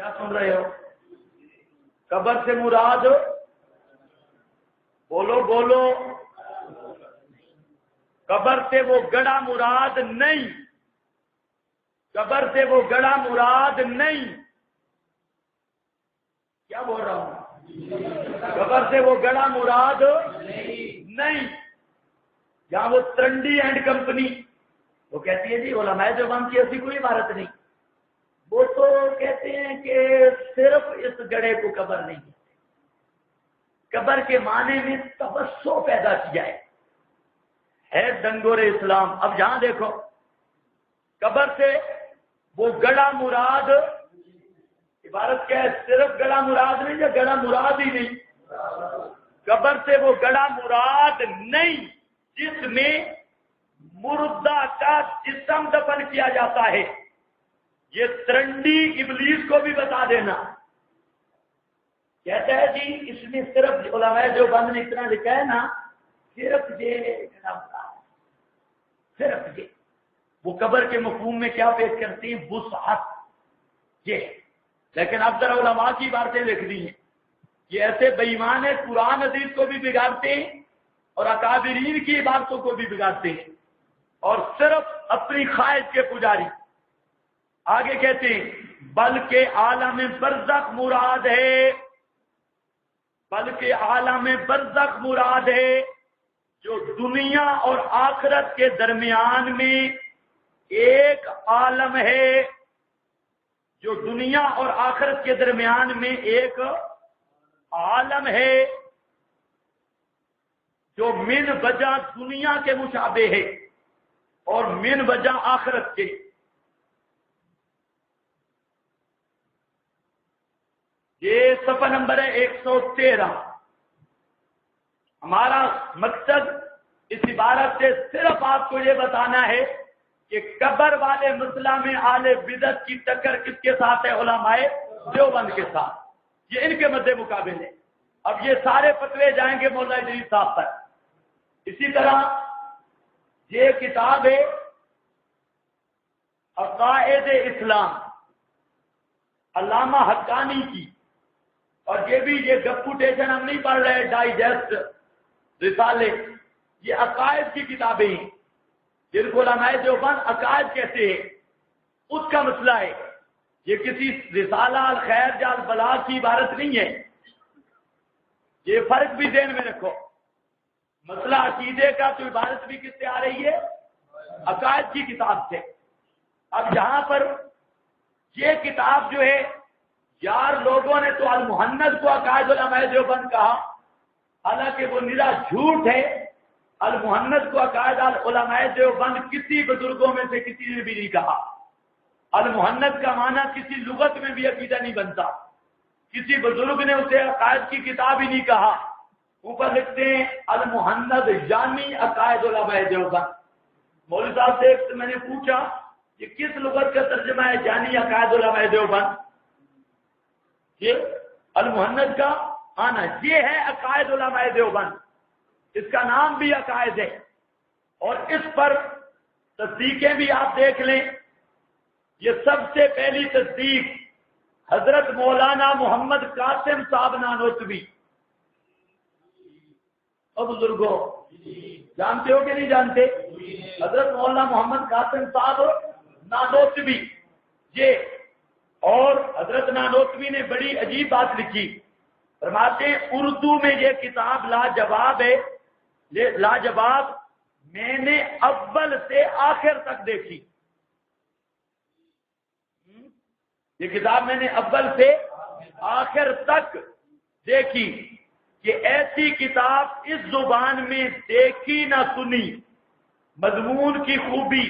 کیا سن رہے ہو؟ قبر سے مراد، بولو بولو، قبر سے وہ گڑھا مراد نہیں، قبر سے وہ گڑھا مراد نہیں، کیا بول رہا ہوں؟ قبر سے وہ گڑھا مراد نہیں۔ جہاں وہ ترنڈی اینڈ کمپنی وہ کہتی ہے جی علماء دیوبند کی ایسی کوئی عبارت نہیں، وہ تو کہتے ہیں کہ صرف اس گڑھے کو قبر نہیں کہتے، قبر کے معنی میں تبسو پیدا کیا ہے ڈنگور اسلام۔ اب جہاں دیکھو قبر سے وہ گڑھا مراد، عبارت کیا ہے؟ صرف گڑھا مراد نہیں یا گڑھا مراد ہی نہیں؟ قبر سے وہ گڑھا مراد نہیں جس میں مردہ کا جسم دفن کیا جاتا ہے۔ یہ ترنڈی ابلیس کو بھی بتا دینا، کہتا ہے جی اس میں صرف علماء دیوبند نے اتنا لکھا ہے نا، صرف یہ صرف یہ، وہ قبر کے مفہوم میں کیا پیش کرتی ہیں؟ وسعت یہ۔ لیکن اب ذرا علماء کی باتیں لکھ دی ہیں، یہ ایسے بے ایمان ہیں، قرآن حدیث کو بھی بگاڑتے ہیں اور اکابرین کی عبادتوں کو بھی بگاڑتے ہیں، اور صرف اپنی خواہش کے پجاری۔ آگے کہتے ہیں بلکہ عالم برزخ مراد ہے، بلکہ عالم برزخ مراد ہے جو دنیا اور آخرت کے درمیان میں ایک عالم ہے، جو دنیا اور آخرت کے درمیان میں ایک عالم ہے جو من وجہ دنیا کے مشابہ ہے اور من وجہ آخرت کے۔ یہ صفحہ نمبر ہے 113۔ ہمارا مقصد اس عبارت سے صرف آپ کو یہ بتانا ہے کہ قبر والے مسئلہ میں اہل بدعت کی ٹکر کس کے ساتھ ہے؟ علماء دیوبند کے ساتھ، یہ ان کے مد مقابل ہے۔ اب یہ سارے فتوے جائیں گے مولا ادریس صاحب تک۔ اسی طرح یہ کتاب ہے عقائد اسلام علامہ حقانی کی، اور یہ بھی یہ گپوٹیشن ہم نہیں پڑھ رہے ڈائجسٹ رسالے، یہ عقائد کی کتابیں ہیں جن کو علماء دیوبند عقائد کہتے ہیں، اس کا مسئلہ ہے۔ یہ کسی رسالہ الخیر یا البلاغ کی عبارت نہیں ہے، یہ فرق بھی ذہن میں رکھو۔ مسئلہ عقیدے کا تو عبارت بھی کس سے آ رہی ہے؟ عقائد کی کتاب سے۔ اب یہاں پر یہ کتاب جو ہے، یار لوگوں نے تو المحند کو عقائد علماء دیوبند کہا، حالانکہ وہ نرا جھوٹ ہے۔ المحند کو عقائد علماء دیوبند کسی بزرگوں میں سے کسی نے بھی نہیں کہا۔ المحند کا معنی کسی لغت میں بھی عقیدہ نہیں بنتا، کسی بزرگ نے اسے عقائد کی کتاب ہی نہیں کہا۔ اوپر لکھتے ہیں المحند یعنی عقائد علماء دیوبند۔ مولوی صاحب سے میں نے پوچھا کہ کس لغت کا ترجمہ ہے یعنی عقائد علماء دیوبند؟ یہ المحند کا آنا یہ ہے عقائد علماء دیوبند، اس کا نام بھی عقائد ہے، اور اس پر تصدیقیں بھی آپ دیکھ لیں۔ یہ سب سے پہلی تصدیق حضرت مولانا محمد قاسم صاحب نانوتوی۔ اور بزرگوں جانتے ہو کہ نہیں جانتے؟ حضرت مولانا محمد قاسم صاحب نانوتوی یہ، اور حضرت نانوتوی نے بڑی عجیب بات لکھی، فرماتے ہیں اردو میں یہ کتاب لاجواب ہے، لاجواب میں نے اول سے آخر تک دیکھی۔ یہ کتاب میں نے اول سے آخر تک دیکھی کہ ایسی کتاب اس زبان میں دیکھی نہ سنی۔ مضمون کی خوبی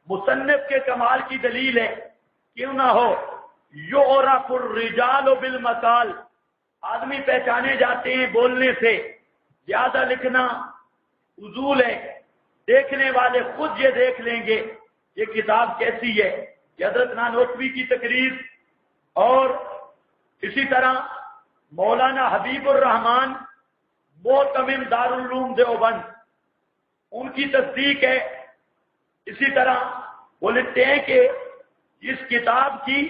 مصنف کے کمال کی دلیل ہے، کیوں نہ ہو یعرف الرجال بالمقال، آدمی پہچانے جاتے ہیں بولنے سے، زیادہ لکھنا فضول ہے، دیکھنے والے خود یہ دیکھ لیں گے یہ کتاب کیسی ہے۔ یہ حضرت نانوتوی کی تقریر، اور اسی طرح مولانا حبیب الرحمان معتمم دارالعلوم دیوبند، ان کی تصدیق ہے۔ اسی طرح وہ لکھتے ہیں کہ اس کتاب کی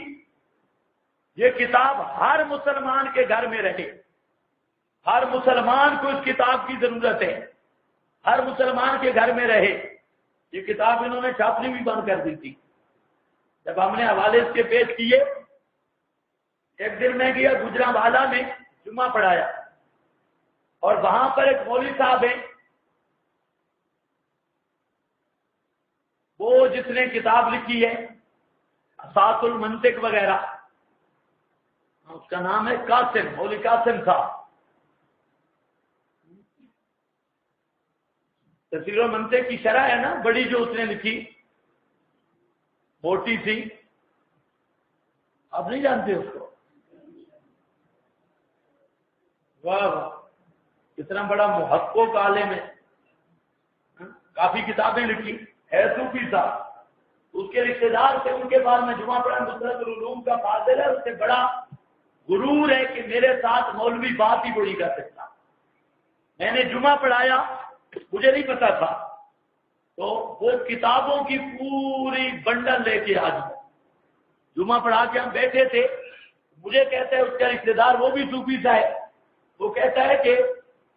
یہ کتاب ہر مسلمان کے گھر میں رہے، ہر مسلمان کو اس کتاب کی ضرورت ہے، ہر مسلمان کے گھر میں رہے۔ یہ کتاب انہوں نے چھاپنی بھی بند کر دی تھی۔ جب ہم نے حوالے اس کے پیش کیے، ایک دن میں گیا گجرانوالہ میں جمعہ پڑھایا، اور وہاں پر ایک مولوی صاحب ہیں، وہ جس نے کتاب لکھی ہے اساس المنطق وغیرہ، اس کا نام ہے قاسم، مولوی قاسم صاحب۔ تفسیر المنطق کی شرح ہے نا بڑی، جو اس نے لکھی، موٹی تھی، آپ نہیں جانتے اس کو؟ واہ واہ، کتنا بڑا محقق عالم ہے، کافی کتابیں لکھی ہے، صوفی صاحب۔ اس کے رشتے دار تھے، ان کے بعد میں جمعہ پڑھا، نصرت العلوم کا فاضل ہے، اس سے بڑا غرور ہے کہ میرے ساتھ مولوی بات ہی بڑی کر سکتا۔ میں نے جمعہ پڑھایا، مجھے نہیں پتا تھا، تو وہ کتابوں کی پوری بنڈل لے کے آج جمعہ پڑھا کے ہم بیٹھے تھے، مجھے کہتا ہے اس کا رشتے دار، وہ بھی صوفی سا ہے، وہ کہتا ہے کہ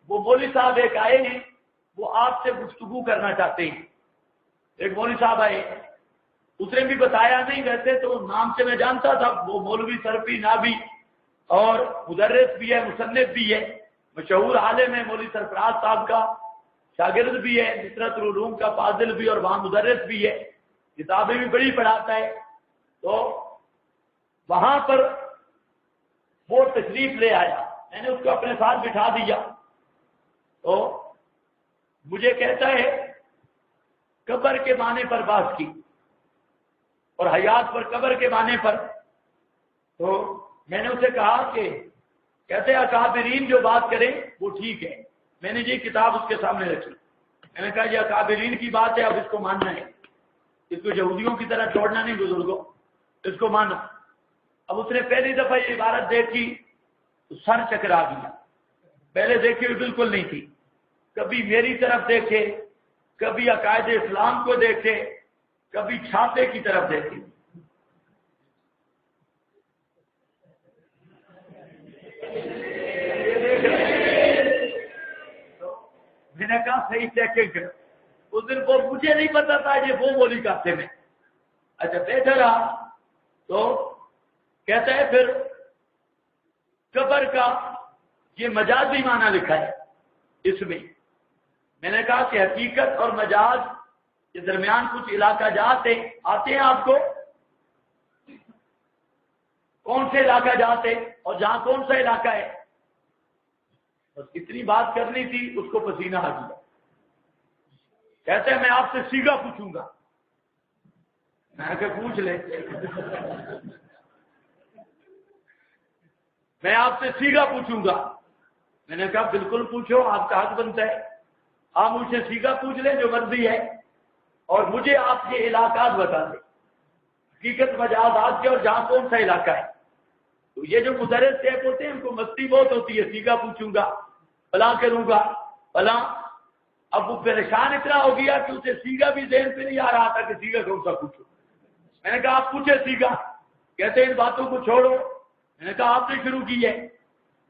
وہ مولوی صاحب ایک آئے ہیں، وہ آپ سے گفتگو کرنا چاہتے ہیں۔ ایک مولوی صاحب آئے، اس نے بھی بتایا نہیں، ویسے تو نام سے میں جانتا تھا، وہ مولوی سرفی نابی اور مدرس بھی ہے، مصنف بھی ہے، مشہور عالم ہے، مولوی سرفراز صاحب کا شاگرد بھی ہے، نصرت العلوم کا فاضل بھی، اور وہاں مدرس بھی ہے، کتابیں بھی بڑی پڑھاتا ہے۔ تو وہاں پر وہ تشریف لے آیا، میں نے اس کو اپنے ساتھ بٹھا دیا، تو مجھے کہتا ہے قبر کے معنی پر بات کی اور حیات پر، قبر کے معنی پر۔ تو میں نے اسے کہا کہ کہتے ہیں اکابرین جو بات کریں وہ ٹھیک ہے۔ میں نے یہ کتاب اس کے سامنے رکھی، میں نے کہا یہ اکابرین کی بات ہے، اب اس کو ماننا ہے، اس کو یہودیوں کی طرح چھوڑنا نہیں، بزرگوں اس کو مانو۔ اب اس نے پہلی دفعہ یہ عبارت دیکھی تو سر چکرا گیا، پہلے دیکھی ہوئی بالکل نہیں تھی، کبھی میری طرف دیکھے، کبھی عقائد اسلام کو دیکھے، کبھی چھاپے کی طرف دیکھے۔ میں نے کہا صحیح چیکنگ کرو۔ اس دن وہ مجھے نہیں پتا تھا یہ وہ مولوی قاسم ہے۔ اچھا بیٹھا رہا تو کہتا ہے پھر قبر کا یہ مجازی معنی لکھا ہے اس میں۔ میں نے کہا کہ حقیقت اور مجاز کے درمیان کچھ علاقہ جات آتے ہیں، آپ کو کون سے علاقہ جات ہے اور جہاں کون سا علاقہ ہے، بس اتنی بات کرنی تھی، اس کو پسینہ آ گیا۔ کہتے ہیں میں آپ سے سیگا پوچھوں گا، میں نے کہا پوچھ لے۔ میں آپ سے سیگا پوچھوں گا، میں نے کہا بالکل پوچھو، آپ کا حق بنتا ہے، آپ مجھ سے سیگا پوچھ لیں جو مرضی ہے، اور مجھے آپ کے علاقات بتا دیں، حقیقت مجازات کے اور جہاں کون سا علاقہ ہے۔ تو یہ جو مدرس صاحب ہوتے ہیں ان کو مستی بہت ہوتی ہے، سیگا پوچھوں گا، فلاں کروں گا، فلاں۔ اب وہ پریشان اتنا ہو گیا کہ اسے سیگا بھی ذہن پہ نہیں آ رہا تھا کہ سیگا کون سا پوچھو۔ میں نے کہا آپ پوچھے سیگا، کہتے ہیں ان باتوں کو چھوڑو۔ میں نے کہا آپ نے شروع کی ہے،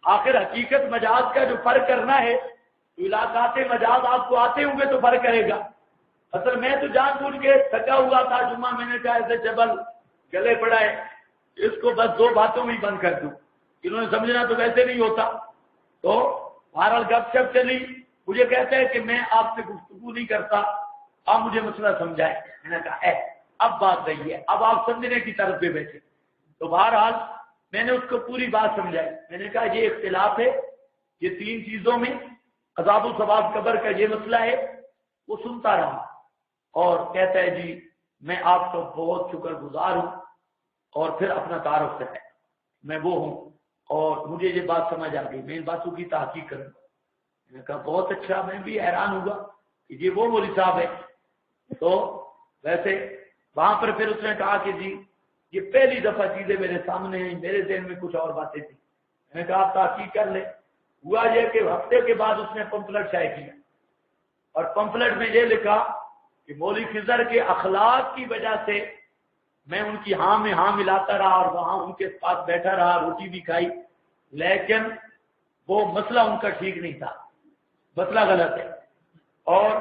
آخر حقیقت مجاز کا جو فرق کرنا ہے تو علاقات مجاز آپ کو آتے ہوں گے تو فرق کرے گا۔ اصل میں تو جان بوجھ کے تھکا ہوا تھا جمعہ، میں نے کہا ایسے جبل گلے پڑا ہے، اس کو بس دو باتوں میں ہی بند کر دوں، انہوں نے سمجھنا تو ویسے نہیں ہوتا۔ تو بہرحال گپ شپ چلی، مجھے کہتا ہے کہ میں آپ سے گفتگو نہیں کرتا، آپ مجھے مسئلہ سمجھائیں۔ میں نے کہا اب بات رہی ہے، اب آپ سمجھنے کی طرف پہ بیٹھے۔ تو بہرحال میں نے اس کو پوری بات سمجھائی، میں نے کہا یہ اختلاف ہے، یہ تین چیزوں میں عذاب و ثواب قبر کا یہ مسئلہ ہے۔ وہ سنتا رہا اور کہتا ہے جی میں آپ کا بہت شکر گزار ہوں، اور پھر اپنا تعارف کرتا ہے، میں وہ ہوں اور مجھے یہ بات سمجھ آ گئی، میں ان باتوں کی تحقیق کروں گا۔ میں نے کہا بہت اچھا، میں بھی حیران ہوں گا کہ یہ وہ مولوی صاحب ہے۔ تو ویسے وہاں پر پھر اس نے کہا کہ جی یہ پہلی دفعہ چیزیں میرے سامنے ہیں، میرے ذہن میں کچھ اور باتیں تھیں۔ میں نے کہا آپ تحقیق کر لیں۔ ہوا یہ کہ ہفتے کے بعد اس نے پمفلٹ شائع کیا، اور پمفلٹ میں یہ لکھا کہ مولوی خضر کے اخلاق کی وجہ سے میں ان کی ہاں میں ہاں ملاتا رہا اور وہاں ان کے پاس بیٹھا رہا، روٹی بھی کھائی، لیکن وہ مسئلہ ان کا ٹھیک نہیں تھا، مسئلہ غلط ہے، اور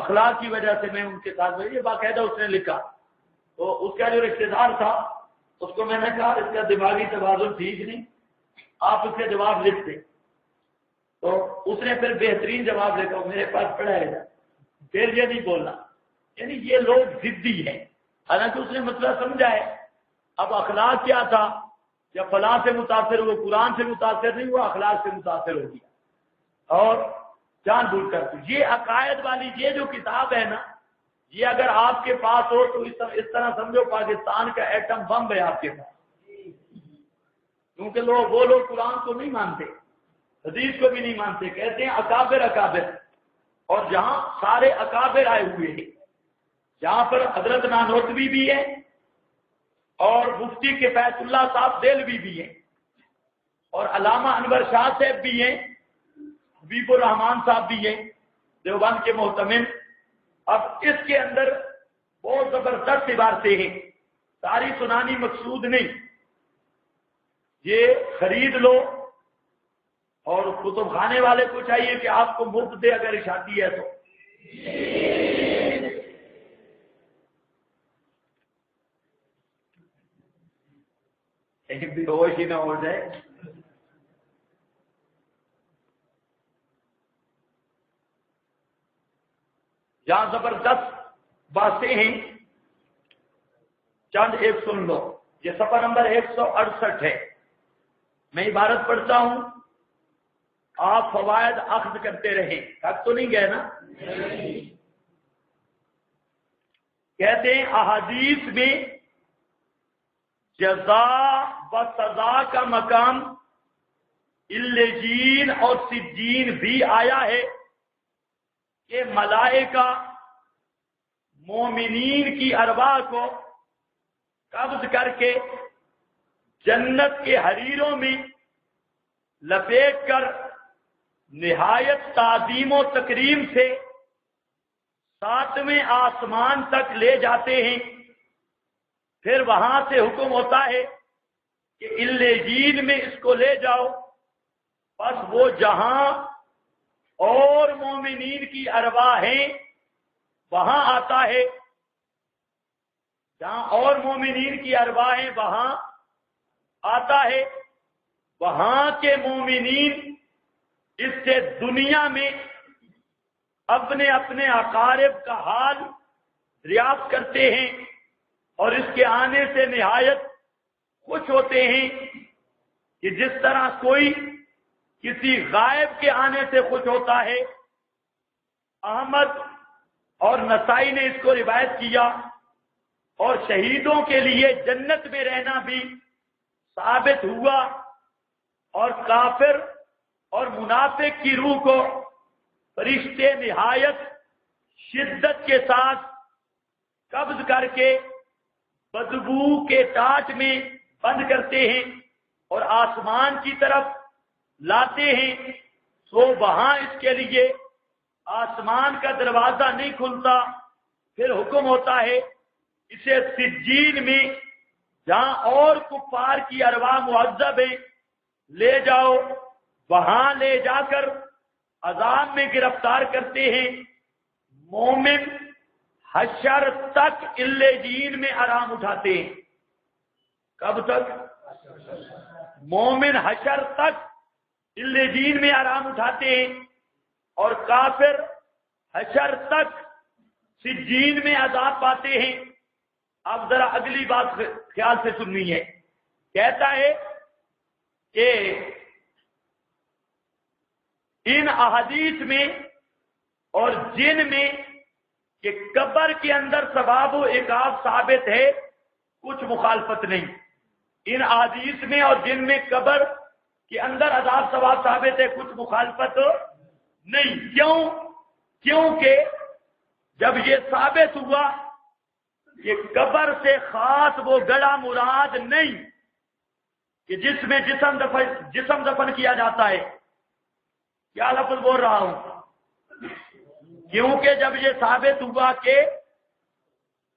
اخلاق کی وجہ سے میں ان کے ساتھ، یہ باقاعدہ اس نے لکھا، تو اس کا جو رشتے دار تھا اس کو میں نے کہا اس کا دماغی توازن ٹھیک نہیں، آپ اس کے جواب لکھ دیں، تو اس نے پھر بہترین جواب لکھا، میرے پاس پڑا ہے، پھر یہ نہیں بولنا، یعنی یہ لوگ ضدی ہیں، حالانکہ اس نے مسئلہ سمجھا ہے۔ اب اخلاق کیا تھا، جب فلاں سے متاثر ہوئے، قرآن سے متاثر نہیں ہوا، اخلاق سے متاثر ہو گیا اور جان بوجھ کر۔ یہ عقائد والی یہ جو کتاب ہے نا، یہ اگر آپ کے پاس ہو تو اس طرح سمجھو پاکستان کا ایٹم بم ہے آپ کے پاس، کیونکہ وہ لوگ قرآن کو نہیں مانتے، حدیث کو بھی نہیں مانتے، کہتے ہیں اکابر اکابر، اور جہاں سارے اکابر آئے ہوئے ہیں، جہاں پر حضرت نانوتوی بھی ہے اور مفتی کفایت اللہ صاحب دہلوی بھی ہیں اور علامہ انور شاہ صاحب بھی ہیں، حبیب الرحمان صاحب بھی ہیں دیوبند کے محتمم۔ اب اس کے اندر بہت زبردست عبارتیں ہیں، ساری سنانی مقصود نہیں، یہ خرید لو، اور کتب خانے والے کو چاہیے کہ آپ کو مفت دے اگر اشاعتی ہے تو۔ بھی ہوش ہی نہ ہو جائے۔ جہاں زبردست باتیں ہیں، چند ایک سن لو، یہ صفحہ نمبر 168 ہے، میں عبارت پڑھتا ہوں، آپ فوائد اخذ کرتے رہیں، تک تو نہیں گئے نا؟ کہتے ہیں احادیث میں جزا و سزا کا مقام الجین اور سجین بھی آیا ہے کہ ملائکہ مومنین کی ارواح کو قبض کر کے جنت کے حریروں میں لپیٹ کر نہایت تعظیم و تکریم سے 7ویں آسمان تک لے جاتے ہیں، پھر وہاں سے حکم ہوتا ہے کہ الجین میں اس کو لے جاؤ، بس وہ جہاں اور مومنین کی ارواح ہیں وہاں آتا ہے، جہاں اور مومنین کی ارواح ہیں وہاں آتا ہے، وہاں کے مومنین اس سے دنیا میں اپنے اپنے اقارب کا حال دریافت کرتے ہیں اور اس کے آنے سے نہایت خوش ہوتے ہیں، کہ جس طرح کوئی کسی غائب کے آنے سے خوش ہوتا ہے۔ احمد اور نسائی نے اس کو روایت کیا، اور شہیدوں کے لیے جنت میں رہنا بھی ثابت ہوا، اور کافر اور منافق کی روح کو فرشتے نہایت شدت کے ساتھ قبض کر کے بدبو کے ٹاٹ میں بند کرتے ہیں اور آسمان کی طرف لاتے ہیں، تو وہاں اس کے لیے آسمان کا دروازہ نہیں کھلتا، پھر حکم ہوتا ہے اسے سجین میں جہاں اور کفار کی ارواح معذب ہیں لے جاؤ، وہاں لے جا کر عذاب میں گرفتار کرتے ہیں۔ مومن حشر تک الجین میں آرام اٹھاتے ہیں، کب تک؟ مومن حشر تک الجین میں آرام اٹھاتے ہیں، اور کافر حشر تک سجین میں عذاب پاتے ہیں۔ اب ذرا اگلی بات خیال سے سننی ہے، کہتا ہے کہ ان احادیث میں اور جن میں کہ قبر کے اندر ثواب و عقاب ثابت ہے، کچھ مخالفت نہیں۔ ان احادیث میں اور جن میں قبر کے اندر عذاب ثواب ثابت ہے، کچھ مخالفت نہیں۔ کیونکہ جب یہ ثابت ہوا کہ قبر سے خاص وہ گڑھا مراد نہیں کہ جس میں جسم دفن کیا جاتا ہے، کیا لفظ بول رہا ہوں، کیونکہ جب یہ ثابت ہوا کہ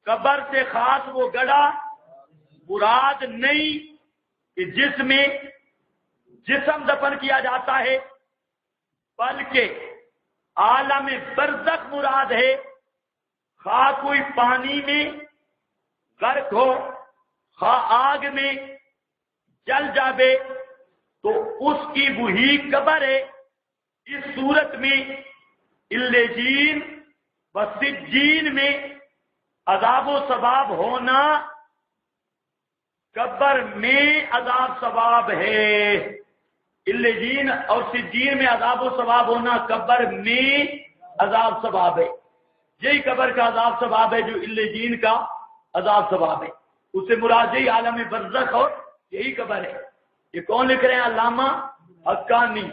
قبر سے خاص وہ گڑھا مراد نہیں کہ جس میں جسم دفن کیا جاتا ہے، بلکہ عالم برزخ مراد ہے۔ خواہ کوئی پانی میں غرق ہو، خواہ آگ میں جل جاوے، تو اس کی وہی قبر ہے۔ اس صورت میں الجین و سجین میں عذاب و ثواب ہونا قبر میں عذاب ثواب ہے۔ الجین اور سجین میں عذاب و ثواب ہونا قبر میں عذاب ثواب ہے۔ یہی قبر کا عذاب ثواب ہے جو الجین کا عذاب ثواب ہے۔ اس سے مراد یہی عالم برزخ اور یہی قبر ہے۔ یہ کون لکھ رہے ہیں؟ علامہ حقانی،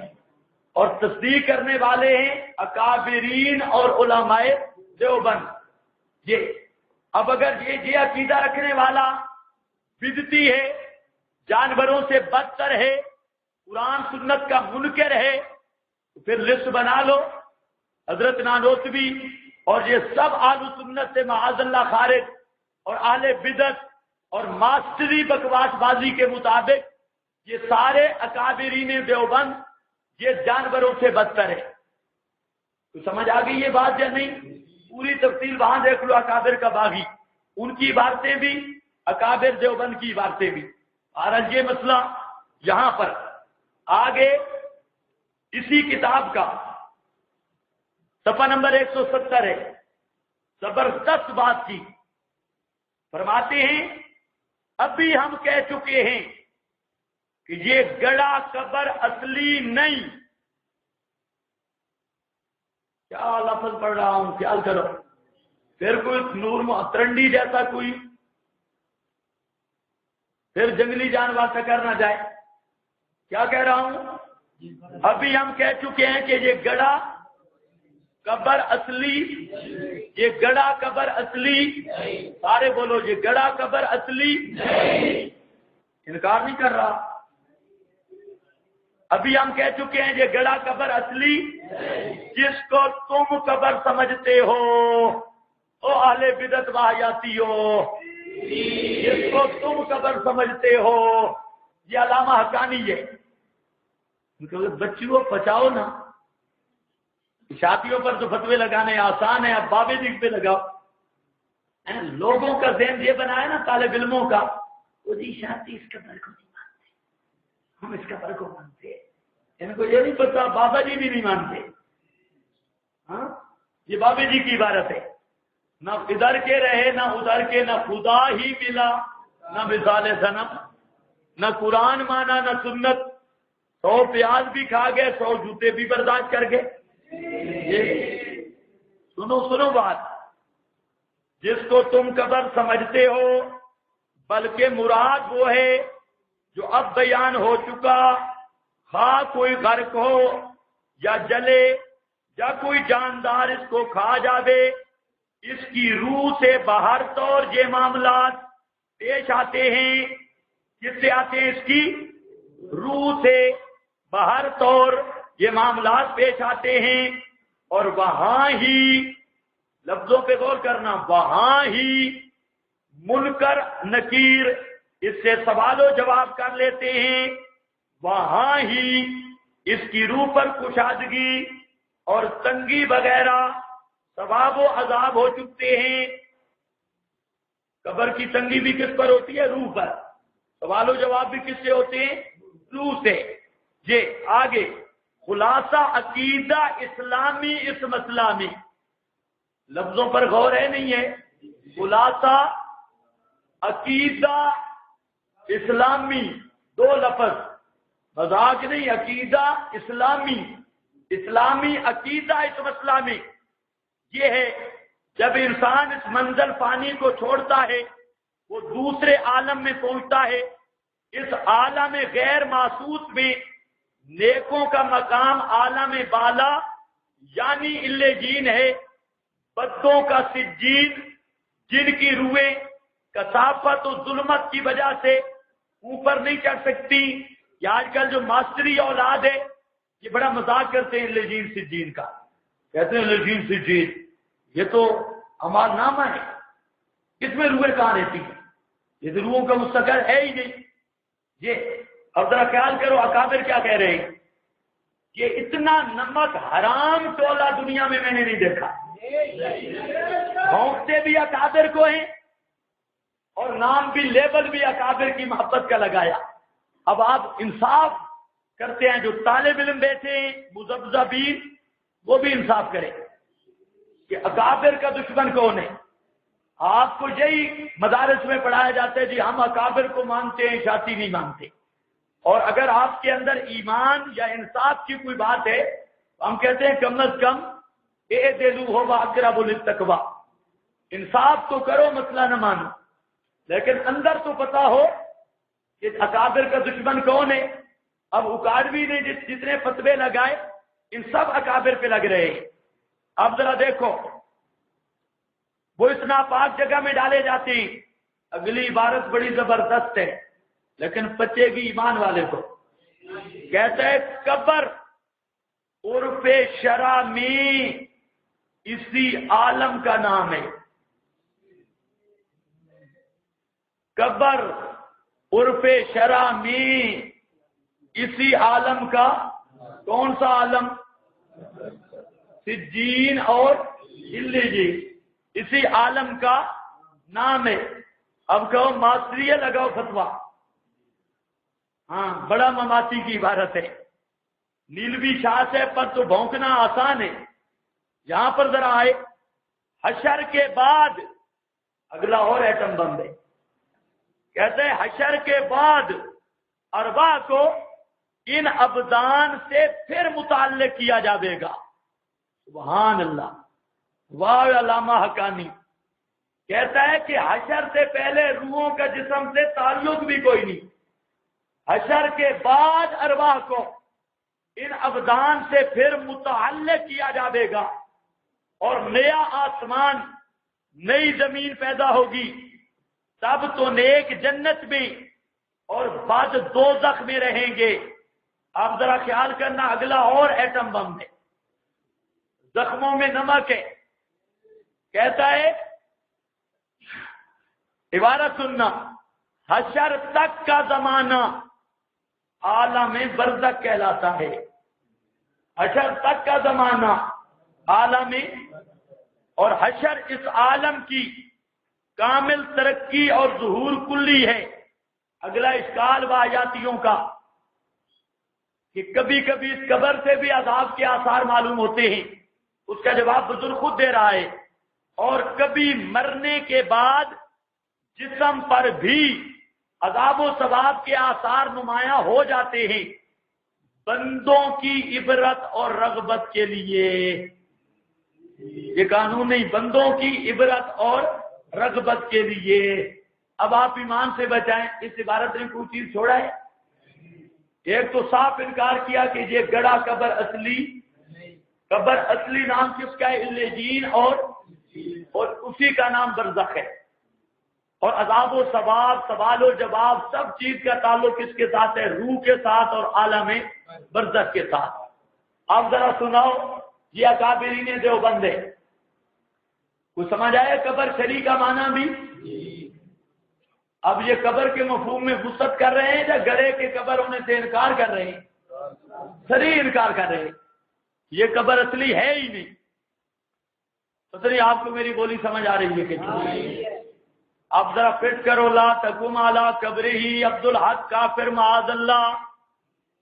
اور تصدیق کرنے والے ہیں اکابرین اور علماء دیوبند۔ یہ اب اگر یہ عقیدہ رکھنے والا بدعتی ہے، جانوروں سے بدتر ہے، قرآن سنت کا منکر ہے، تو پھر لسٹ بنا لو۔ حضرت نانوتوی اور یہ سب اہل سنت سے معاذ اللہ خارج اور اہل بدعت اور ماسٹری بکواس بازی کے مطابق یہ سارے اکابرین دیوبند یہ جانوروں سے بدتر ہے۔ تو سمجھ آ گئی یہ بات یا نہیں؟ پوری تفصیل وہاں دیکھ لو، اکابر کا باغی، ان کی عبارتیں بھی، اکابر دیوبند کی عبارتیں بھی۔ اور یہ مسئلہ یہاں پر آگے اسی کتاب کا صفحہ نمبر 170 ہے، زبردست بات کی۔ فرماتے ہیں ابھی ہم کہہ چکے ہیں کہ یہ گڑا قبر اصلی نہیں۔ کیا لفظ پڑھ رہا ہوں، خیال کرو۔ پھر کوئی نور محترنڈی جیسا کوئی پھر جنگلی جانور ٹکر نہ جائے۔ کیا کہہ رہا ہوں؟ ابھی ہم کہہ چکے ہیں کہ یہ گڑا قبر اصلی، یہ گڑا قبر اصلی، سارے بولو یہ گڑا قبر اصلی، انکار نہیں کر رہا۔ ابھی ہم کہہ چکے ہیں یہ گڑا قبر اصلی جس کو تم قبر سمجھتے ہو، او اہل بدعت واہیاتی ہو، جس کو تم قبر سمجھتے ہو، یہ علامہ حقانی ہے۔ بچیوں بچاؤ نا، شادیوں پر تو فتوے لگانے آسان ہے، اب بابے جی پہ لگاؤ۔ لوگوں کا ذہن یہ بنایا نا طالب علموں کا، وہ جی شادی اس قبر کو نہیں مانتے، ہم اس قبر کو مانتے ہیں۔ ان کو یہ نہیں پتا بابا جی بھی نہیں مانتے۔ ہاں یہ بابے جی کی عبارت ہے۔ نہ ادھر کے رہے نہ ادھر کے، نہ خدا ہی ملا نہ مثال صنم، نہ قرآن مانا نہ سنت، 100 پیاز بھی کھا گئے، 100 جوتے بھی برداشت کر گئے۔ سنو بات، جس کو تم قبر سمجھتے ہو، بلکہ مراد وہ ہے جو اب بیان ہو چکا، خواہ کوئی غرق ہو یا جلے یا کوئی جاندار اس کو کھا جاوے، اس کی روح سے باہر طور یہ معاملات پیش آتے ہیں۔ کس سے آتے ہیں؟ اس کی روح سے باہر طور یہ معاملات پیش آتے ہیں، اور وہاں ہی، لفظوں پہ غور کرنا، وہاں ہی منکر نکیر اس سے سوال و جواب کر لیتے ہیں، وہاں ہی اس کی روح پر کشادگی اور تنگی وغیرہ ثواب و عذاب ہو چکتے ہیں۔ قبر کی تنگی بھی کس پر ہوتی ہے؟ روح پر۔ سوال و جواب بھی کس سے ہوتے ہیں؟ روح سے۔ یہ آگے خلاصہ عقیدہ اسلامی اس مسئلہ میں، لفظوں پر غور ہے نہیں ہے، خلاصہ عقیدہ اسلامی، 2 لفظ، مذاق نہیں، عقیدہ اسلامی، اسلامی عقیدہ اس مسئلہ میں یہ ہے، جب انسان اس منزل فانی کو چھوڑتا ہے، وہ دوسرے عالم میں پہنچتا ہے، اس عالم غیر محسوس میں نیکوں کا مقام عالم بالا یعنی الجین ہے، بدوں کا سجین، جن کی روحیں کثافت و ظلمت کی وجہ سے اوپر نہیں چڑھ سکتی۔ یہ آج کل جو ماسٹری اولاد ہے یہ بڑا مذاق کرتے ہیں الجین سجین کا، کہتے ہیں الجین سجین، یہ تو ہمارا نامہ ہے، اس میں روحیں کہاں رہتی ہیں؟ یہ روحوں کا مستقر ہے ہی نہیں یہ. اب ذرا خیال کرو اکابر کیا کہہ رہے ہیں کہ اتنا نمک حرام ٹولا دنیا میں نے نہیں دیکھا. بھونکتے بھی اکابر کو ہیں اور نام بھی لیبل بھی اکابر کی محبت کا لگایا. اب آپ انصاف کرتے ہیں جو طالب علم بیٹھے ہیں مذبذبین وہ بھی انصاف کریں کہ اکابر کا دشمن کون ہے. آپ کو یہی مدارس میں پڑھایا جاتا ہے جی ہم اکابر کو مانتے ہیں شاطی نہیں مانتے. اور اگر آپ کے اندر ایمان یا انصاف کی کوئی بات ہے تو ہم کہتے ہیں کم از کم اعدلوا هو اقرب للتقوی، انصاف تو کرو مسئلہ نہ مانو. لیکن اندر تو پتا ہو کہ اکابر کا دشمن کون ہے. اب اکاڑوی نے جتنے فتوے لگائے ان سب اکابر پہ لگ رہے ہیں. اب ذرا دیکھو وہ اس ناپاک جگہ میں ڈالے جاتے ہیں. اگلی عبارت بڑی زبردست ہے لیکن بچے گی ایمان والے کو. کہتا ہے قبر عرف شرع میں اسی عالم کا نام ہے. قبر عرف شرع میں اسی عالم کا کون سا عالم؟ سجین اور علیجین اسی عالم کا نام ہے. اب کہو ماسٹریہ لگاؤ فتوا. ہاں بڑا مماتی کی عبارت ہے. نیلوی شاہ سے پر تو بھونکنا آسان ہے. یہاں پر ذرا آئے حشر کے بعد اگلا اور ایٹم بم ہے. کہتے ہیں حشر کے بعد ارواح کو ان ابدان سے پھر متعلق کیا جائے گا. سبحان اللہ. واہ علامہ حقانی کہتا ہے کہ حشر سے پہلے روحوں کا جسم سے تعلق بھی کوئی نہیں. حشر کے بعد ارواح کو ان ابدان سے پھر متعلق کیا جائے گا اور نیا آسمان نئی زمین پیدا ہوگی. تب تو نیک جنت میں اور بعد دوزخ میں رہیں گے. آپ ذرا خیال کرنا اگلا اور ایٹم بم ہے. زخموں میں نمک ہے. کہتا ہے عبارت سننا حشر تک کا زمانہ عالم برزخ کہلاتا ہے. حشر تک کا زمانہ عالم اور حشر اس عالم کی کامل ترقی اور ظہور کلی ہے. اگلا اشکال واجاتیوں کا کہ کبھی کبھی اس قبر سے بھی عذاب کے آثار معلوم ہوتے ہیں. اس کا جواب بزرگ خود دے رہا ہے. اور کبھی مرنے کے بعد جسم پر بھی عذاب و ثواب کے آثار نمایاں ہو جاتے ہیں بندوں کی عبرت اور رغبت کے لیے. یہ قانون نہیں، بندوں کی عبرت اور رغبت کے لیے. اب آپ ایمان سے بچائیں. اس عبارت نے کوئی چیز چھوڑا ہے؟ ایک تو صاف انکار کیا کہ یہ گڑا قبر اصلی نام کس کا ہے؟ علیجین اور اسی کا نام برزخ ہے. اور عذاب و ثواب سوال و جواب سب چیز کا تعلق کس کے ساتھ ہے؟ روح کے ساتھ اور عالم برزخ کے ساتھ. اب ذرا سناؤ یہ اکابرین دیوبند ہے. کچھ سمجھ آیا؟ قبر شری کا معنی بھی. اب یہ قبر کے مفہوم میں وسعت کر رہے ہیں یا گڑے کے قبر ہونے سے انکار کر رہے ہیں؟ شری انکار کر رہے ہیں. یہ قبر اصلی ہے ہی نہیں. پتہ نہیں آپ کو میری بولی سمجھ آ رہی ہے کہ نہیں؟ اب ذرا فٹ کرو لا تقم علی قبرہ عبد الحق کافر معاذ اللہ.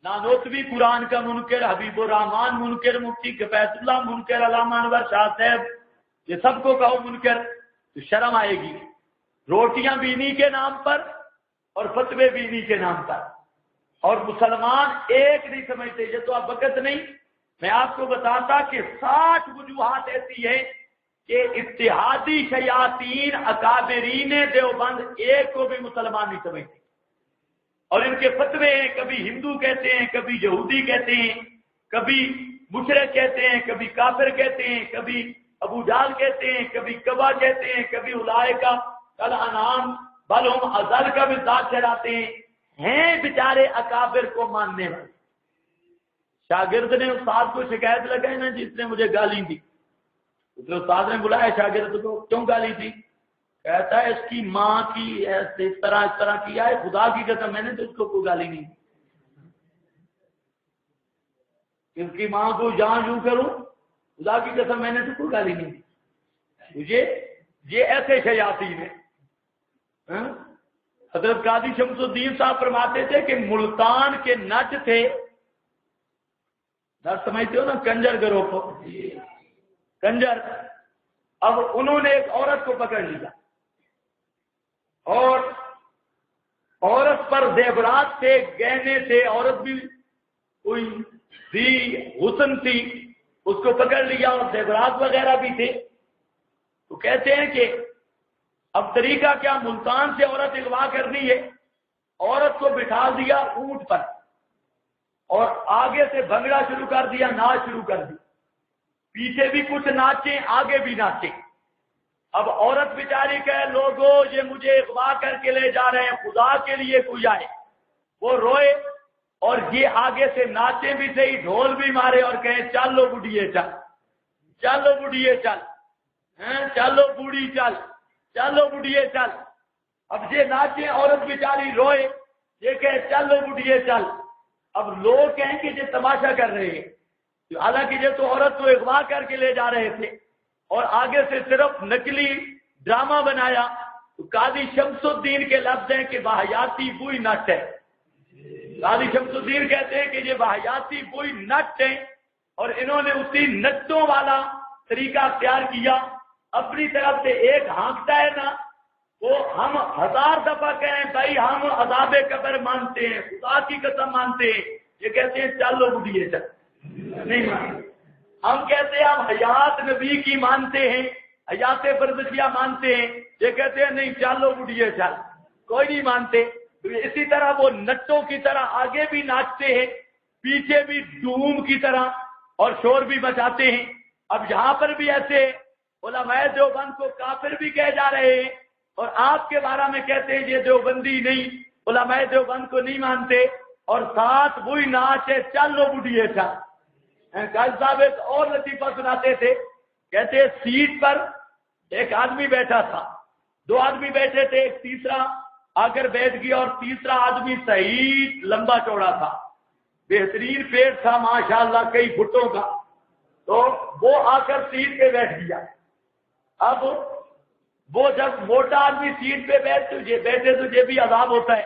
نانوتوی قرآن کا منکر، حبیب الرحمان منکر، مفتی کفایت اللہ منکر، علامہ انور شاہ صاحب، یہ سب کو کہو منکر تو شرم آئے گی. روٹیاں بھی انہی کے نام پر اور فتوے بھی انہی کے نام پر. اور مسلمان ایک نہیں سمجھتے. یہ تو اب وقت نہیں، میں آپ کو بتاتا کہ 60 وجوہات ایسی ہیں کہ اتحادی شیاطین اکابرین دیوبند ایک کو بھی مسلمان نہیں سمجھتے. اور ان کے فتوے ہیں، کبھی ہندو کہتے ہیں، کبھی یہودی کہتے ہیں، کبھی مشرک کہتے ہیں، کبھی کافر کہتے ہیں، کبھی ابو جال کہتے ہیں، کبھی کبا کہتے ہیں، کبھی اولئکا کالانعام بل ہم اضل کا بھی ذات ٹھہراتے ہیں بیچارے اکابر کو ماننے والے. شاگرد نے استاد کو شکایت لگائی نا جس نے مجھے گالی دی. اس نے استاد نے بلایا شاگرد کو، کیوں گالی دی؟ کہتا ہے اس کی ماں کی اس طرح کیا ہے، خدا کی قسم میں نے تو اس کو کوئی گالی نہیں دی، اس کی ماں کو جہاں یوں کروں، خدا کی قسم میں نے تو کوئی گالی نہیں دی مجھے۔ یہ ایسے شیاطین ہیں۔ حضرت قاضی شمس الدین صاحب فرماتے تھے کہ ملتان کے نٹ تھے، نٹ سمجھتے ہو نا، کنجر گروہ کو، کنجر۔ اب انہوں نے ایک عورت کو پکڑ لیا اور عورت پر زیورات تھے، گہنے تھے، عورت بھی کوئی تھی، حسن تھی، اس کو پکڑ لیا اور زیورات وغیرہ بھی تھے۔ تو کہتے ہیں کہ اب طریقہ کیا، ملتان سے عورت اغوا کرنی ہے، عورت کو بٹھا دیا اونٹ پر اور آگے سے بھنگڑا شروع کر دیا، ناچ شروع کر دی، پیچھے بھی کچھ ناچیں آگے بھی ناچیں۔ اب عورت بیچاری کہے لوگوں یہ مجھے اغوا کر کے لے جا رہے ہیں، خدا کے لیے کوئی آئے۔ وہ روئے اور یہ آگے سے ناچے بھی صحیح، ڈھول بھی مارے اور کہے چلو بڑھیے چل، چلو بڑھیے چل، چلو بوڑھی چل، چلو بڑھیے چل۔ اب یہ ناچے، عورت بیچاری روئے، یہ کہے چلو بڑھیے چل۔ اب لوگ کہیں کہ یہ تماشا کر رہے ہیں، حالانکہ یہ تو عورت کو اغوا کر کے لے جا رہے تھے اور آگے سے صرف نقلی ڈرامہ بنایا۔ تو قاضی شمس الدین کے لفظ ہیں کہ واحیاتی بوئی نٹ ہے۔ قاضی شمس الدین کہتے ہیں کہ یہ واحیاتی بوئی نٹ ہے، اور انہوں نے اسی نٹوں والا طریقہ اختیار کیا۔ اپنی طرف سے ایک ہانکتا ہے نا، وہ ہم 1000 دفعہ کہیں بھائی ہم عذاب قبر مانتے ہیں، خدا کی قسم مانتے ہیں، یہ کہتے ہیں چلو بڑھیے چل، نہیں مانتے۔ ہم کہتے ہیں ہم حیات نبی کی مانتے ہیں، حیات برزخیہ مانتے ہیں، یہ کہتے ہیں نہیں چلو بڑھیے چل، کوئی نہیں مانتے۔ اسی طرح وہ نٹوں کی طرح آگے بھی ناچتے ہیں، پیچھے بھی ڈوم کی طرح اور شور بھی بچاتے ہیں۔ اب یہاں پر بھی ایسے علماء دیوبند کو کافر بھی کہے جا رہے ہیں، اور آپ کے بارے میں کہتے ہیں یہ دیوبندی نہیں، علماء دیوبند کو نہیں مانتے، اور ساتھ وہی ناچ ہے چلو بڑھیے چل۔ قاضی صاحب ایک اور لطیفہ سناتے تھے، کہتے سیٹ پر ایک آدمی بیٹھا تھا، 2 آدمی بیٹھے تھے، ایک تیسرا آ کر بیٹھ گیا، اور تیسرا آدمی صحیح لمبا چوڑا تھا، بہترین پیٹ تھا ماشاءاللہ کئی فٹوں کا، تو وہ آ کر سیٹ پہ بیٹھ گیا۔ اب وہ جب موٹا آدمی سیٹ پہ بیٹھے تو یہ بھی عذاب ہوتا ہے،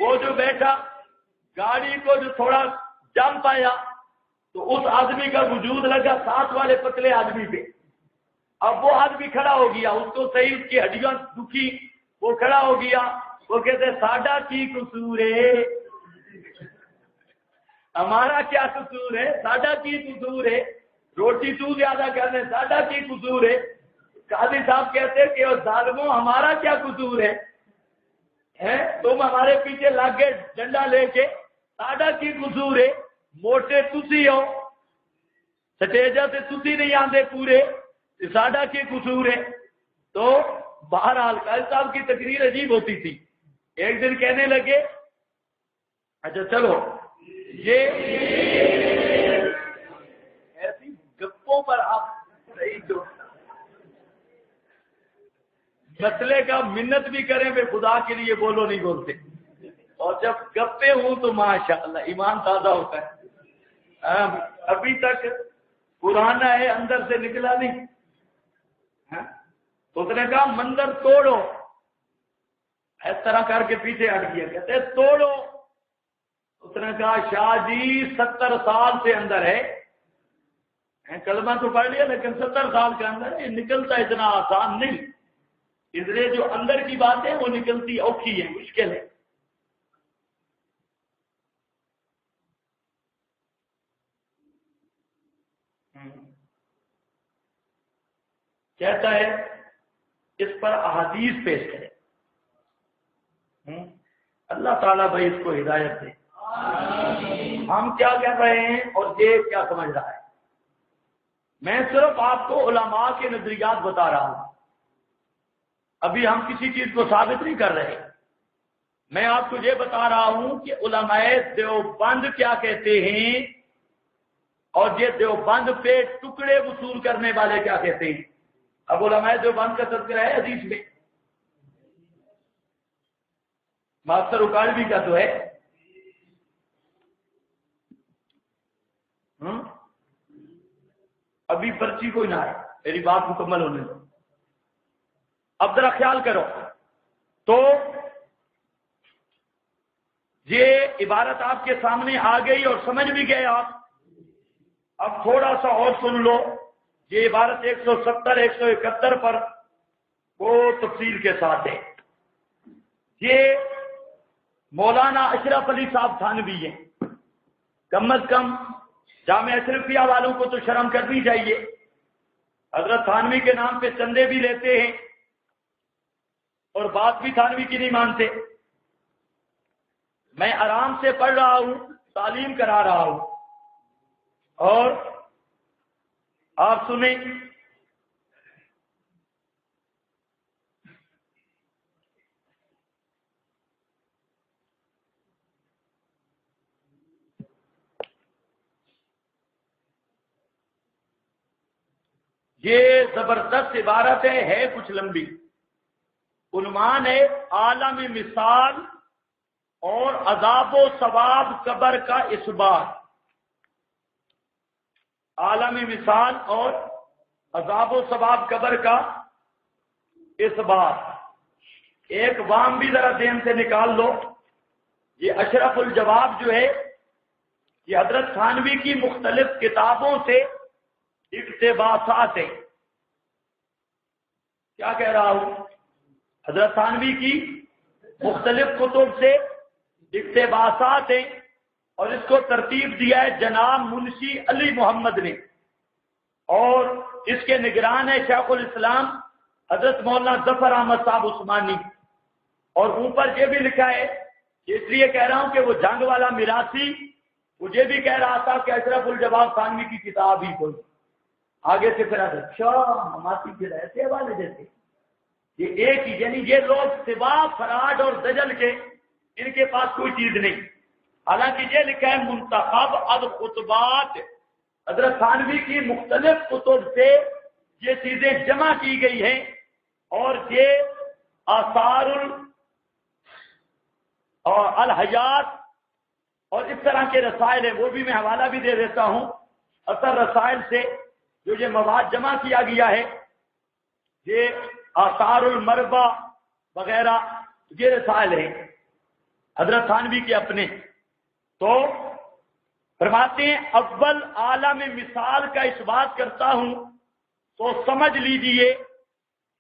وہ جو بیٹھا گاڑی کو جو تھوڑا جم پایا تو اس آدمی کا وجود لگا ساتھ والے پتلے آدمی پہ۔ اب وہ آدمی کھڑا ہو گیا، اس کو صحیح اس کی ہڈیاں دکھی، وہ کھڑا ہو گیا، وہ کہتے ساڈا کی قصور ہے، ہمارا کیا قصور ہے، ساڈا کی قصور ہے، روٹی تو زیادہ کرنے ساڈا کی قصور ہے۔ قاضی صاحب کہتے کہ ظالموں ہمارا کیا قصور ہے، تم ہمارے پیچھے لگ گئے ڈنڈا لے کے، ساڈا کی قصور ہے، موٹے تسی ہو، سٹیجا سے تسی نہیں آندے پورے، ساڈا کی قصور ہے۔ تو بہرحال قاضی صاحب کی تقریر عجیب ہوتی تھی۔ ایک دن کہنے لگے اچھا چلو یہ ایسی گپوں پر آپ صحیح جو مسئلے کا منت بھی کریں بے خدا کے لیے بولو نہیں بولتے، اور جب گپے ہوں تو ماشاءاللہ ایمان تازہ ہوتا ہے۔ ابھی تک پرانا ہے اندر سے نکلا نہیں، تو اس نے کہا مندر توڑو، اس طرح کر کے پیچھے ہٹ گیا، کہتے توڑو، اس نے کہا شاہ جی 70 سال سے اندر ہے، کلمہ تو پڑھ لیا لیکن 70 سال کے اندر یہ نکلتا اتنا آسان نہیں، اس لیے جو اندر کی بات ہے وہ نکلتی اوکھی ہے، مشکل ہے۔ کہتا ہے اس پر احادیث پیش کرے، اللہ تعالیٰ بھائی اس کو ہدایت دے۔ ہم کیا کہہ رہے ہیں اور یہ کیا سمجھ رہا ہے؟ میں صرف آپ کو علماء کے نظریات بتا رہا ہوں، ابھی ہم کسی چیز کو ثابت نہیں کر رہے، میں آپ کو یہ بتا رہا ہوں کہ علماء دیوبند کیا کہتے ہیں، اور یہ دیوبند پہ ٹکڑے وصول کرنے والے کیا کہتے ہیں۔ اب علماء دیوبند کا تذکرہ ہے حدیث میں، ماسٹر اکاڑوی کا تو ہے. ابھی پرچی کوئی نہ آئے، میری بات مکمل ہونے دو. اب ذرا خیال کرو تو یہ عبارت آپ کے سامنے آ گئی اور سمجھ بھی گئے آپ. اب تھوڑا سا اور سن لو. یہ عبارت 170 171 پر وہ تفصیل کے ساتھ ہے. یہ مولانا اشرف علی صاحب تھانوی ہیں. کم از کم جامعہ اشرفیہ والوں کو تو شرم کرنی چاہیے. حضرت تھانوی کے نام پہ چندے بھی لیتے ہیں اور بات بھی تھانوی کی نہیں مانتے. میں آرام سے پڑھ رہا ہوں، تعلیم کرا رہا ہوں، اور آپ سنیں. یہ زبردست عبارت ہے کچھ لمبی. عنوان ہے عالم مثال اور عذاب و ثواب قبر کا اثبات. عالم مثال اور عذاب و ثواب قبر کا اثبات. ایک وام بھی ذرا ذہن سے نکال لو. یہ اشرف الجواب جو ہے یہ حضرت تھانوی کی مختلف کتابوں سے اقتباسات ہیں. کیا کہہ رہا ہوں؟ حضرت تھانوی کی مختلف کتب سے اقتباسات ہیں، اور اس کو ترتیب دیا ہے جناب منشی علی محمد نے، اور اس کے نگران ہے شیخ الاسلام حضرت مولانا ظفر احمد صاحب عثمانی. اور اوپر یہ بھی لکھا ہے، اس لیے کہہ رہا ہوں کہ وہ جنگ والا میراثی مجھے بھی کہہ رہا تھا کہ اشرف الجواب تھانوی کی کتاب ہی کوئی. آگے سے پھر اچھا ہماسی پھر ایسے حوالے دیتے. یہ ایک ہی، یعنی یہ لوگ سوا فراڈ اور دجل کے ان کے پاس کوئی چیز نہیں. حالانکہ یہ لکھا ہے منتخب الخطبات، حضرت تھانوی کی مختلف کتب سے یہ چیزیں جمع کی گئی ہیں، اور یہ آثار الحیات اور اس طرح کے رسائل ہیں. وہ بھی میں حوالہ بھی دے دیتا ہوں. اثر رسائل سے جو یہ مواد جمع کیا گیا ہے، یہ آثار المربع وغیرہ یہ رسائل ہیں حضرت تھانوی کے اپنے. تو فرماتے ہیں اول عالم مثال کا اس بات کرتا ہوں تو سمجھ لیجئے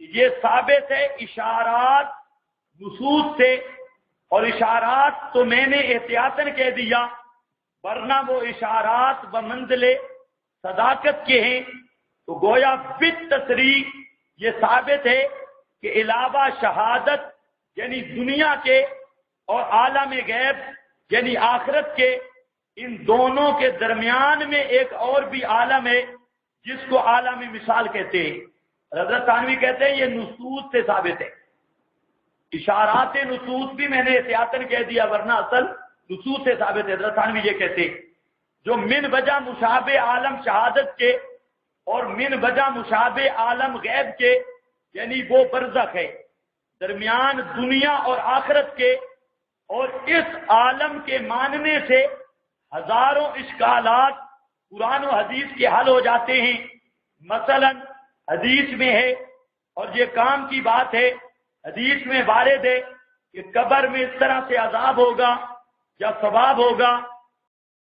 یہ ثابت ہے اشارات نصوص سے. اور اشارات تو میں نے احتیاطاً کہہ دیا، ورنہ وہ اشارات بمنزل صداقت کے ہیں. تو گویا بالتصریح یہ ثابت ہے کہ علاوہ شہادت یعنی دنیا کے اور عالم غیب یعنی آخرت کے، ان دونوں کے درمیان میں ایک اور بھی عالم ہے جس کو عالم مثال کہتے ہیں. حضرت تھانوی کہتے ہیں یہ نصوص سے ثابت ہے. اشارات نصوص بھی میں نے احتیاطاً کہہ دیا، ورنہ اصل نصوص سے ثابت ہے. حضرت تھانوی یہ کہتے ہیں جو من وجہ مشابہ عالم شہادت کے اور من وجہ مشابہ عالم غیب کے، یعنی وہ برزخ ہے درمیان دنیا اور آخرت کے، اور اس عالم کے ماننے سے ہزاروں اشکالات قرآن و حدیث کے حل ہو جاتے ہیں. مثلا حدیث میں ہے، اور یہ کام کی بات ہے، حدیث میں وارد ہے کہ قبر میں اس طرح سے عذاب ہوگا یا ثواب ہوگا